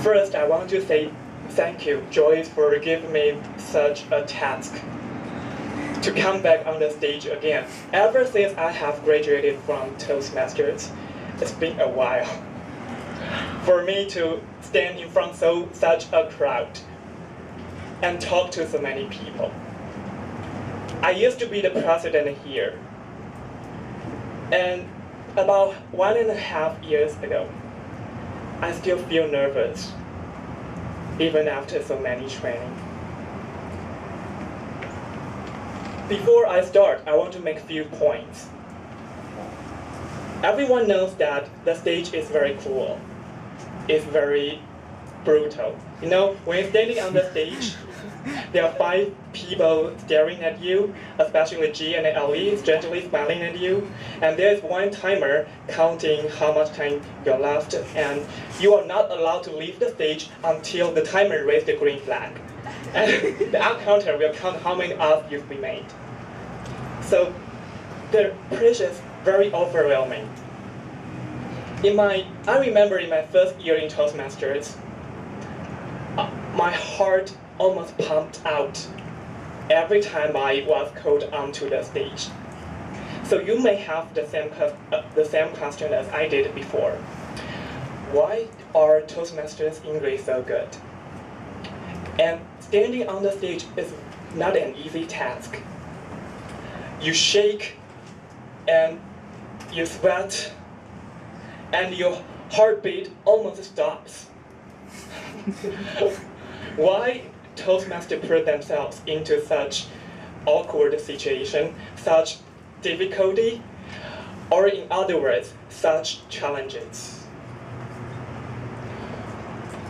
First, I want to say thank you, Joyce, for giving me such a task to come back on the stage again. Ever since I have graduated from Toastmasters, it's been a while for me to stand in front of such a crowd and talk to so many people. I used to be the president here, and about 1.5 years ago, I still feel nervous, even after so many training. Before I start, I want to make a few points. Everyone knows that the stage is very cruel. It's very brutal. You know, when you're standing on the stage, there are 5 people staring at you, especially G and Ellie, strangely smiling at you. And there's one timer counting how much time you're left, and you are not allowed to leave the stage until the timer raises the green flag. And the counter will count how many hours you've been made. So the pressure is very overwhelming. I remember in my first year in Toastmasters, my heart almost pumped out every time I was called onto the stage. So you may have the same question as I did before. Why are Toastmasters English so good? And standing on the stage is not an easy task. You shake and you sweat and your heartbeat almost stops. Why Toastmasters put themselves into such awkward situation, such difficulty, or in other words, such challenges?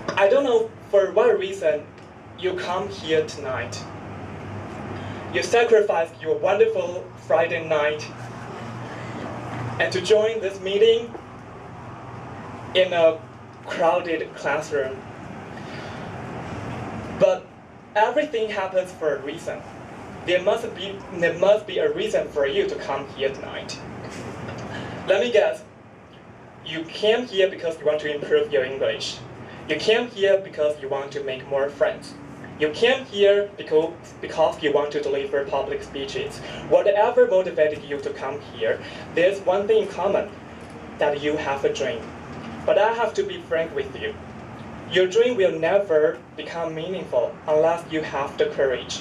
I don't know for what reason you come here tonight. You sacrificed your wonderful Friday night and to join this meeting in a crowded classroom. But everything happens for a reason. There must be a reason for you to come here tonight. Let me guess. You came here because you want to improve your English. You came here because you want to make more friends. You came here because you want to deliver public speeches. Whatever motivated you to come here, there's one thing in common, that you have a dream. But I have to be frank with you. Your dream will never become meaningful unless you have the courage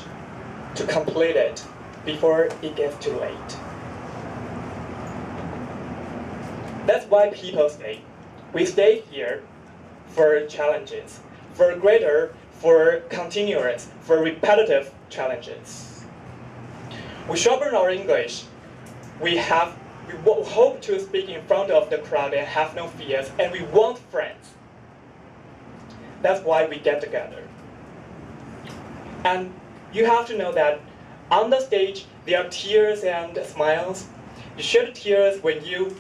to complete it before it gets too late. That's why people say, we stay here for challenges, for greater, for continuous, for repetitive challenges. We sharpen our English. We hope to speak in front of the crowd and have no fears, and we want friends. That's why we get together. And you have to know that on the stage, there are tears and smiles. You shed tears when you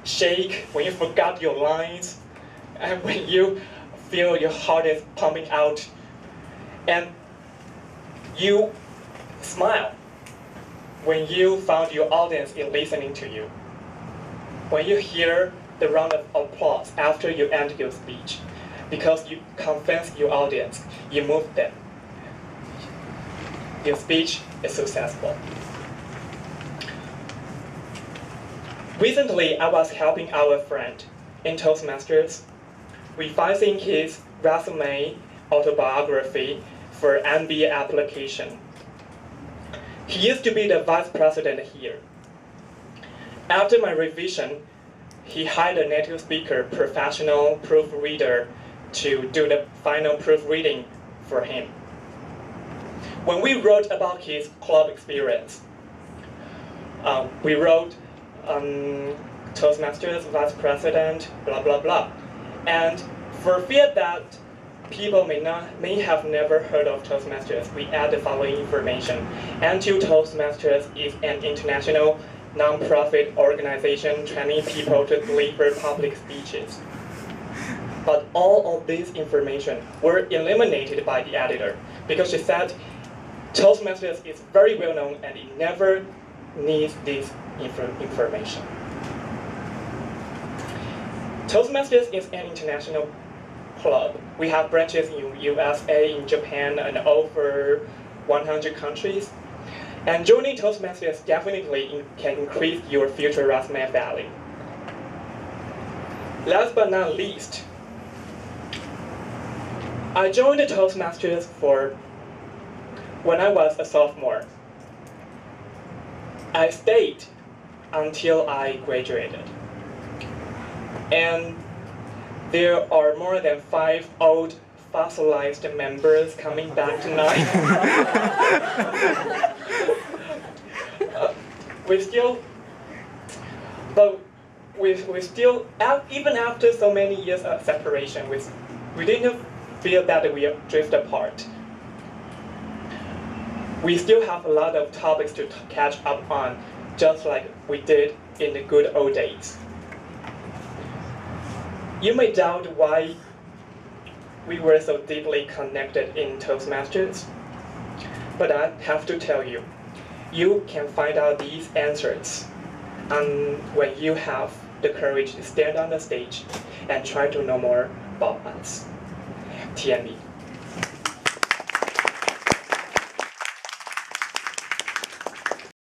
shake, when you forgot your lines, and when you feel your heart is pumping out. And you smile when you found your audience is listening to you. When you hear the round of applause after you end your speech, because you convince your audience, you move them. Your speech is successful. Recently, I was helping our friend in Toastmasters, revising his resume autobiography for MBA application. He used to be the vice president here. After my revision, he hired a native speaker, professional proofreader, to do the final proofreading for him. When we wrote about his club experience, we wrote Toastmasters, vice president, blah, blah, blah. And for fear that people may have never heard of Toastmasters, we add the following information. Toastmasters is an international non-profit organization training people to deliver public speeches. But all of this information were eliminated by the editor because she said Toastmasters is very well known and it never needs this information. Toastmasters is an international club. We have branches in USA, in Japan, and over 100 countries. And joining Toastmasters definitely can increase your future resume value. Last but not least, I joined the Toastmasters when I was a sophomore. I stayed until I graduated. And there are more than 5 old fossilized members coming back tonight. we still, even after so many years of separation, we didn't feel that we drift apart. We still have a lot of topics to catch up on, just like we did in the good old days. You may doubt why we were so deeply connected in Toastmasters, but I have to tell you, you can find out these answers when you have the courage to stand on the stage and try to know more about us. TME.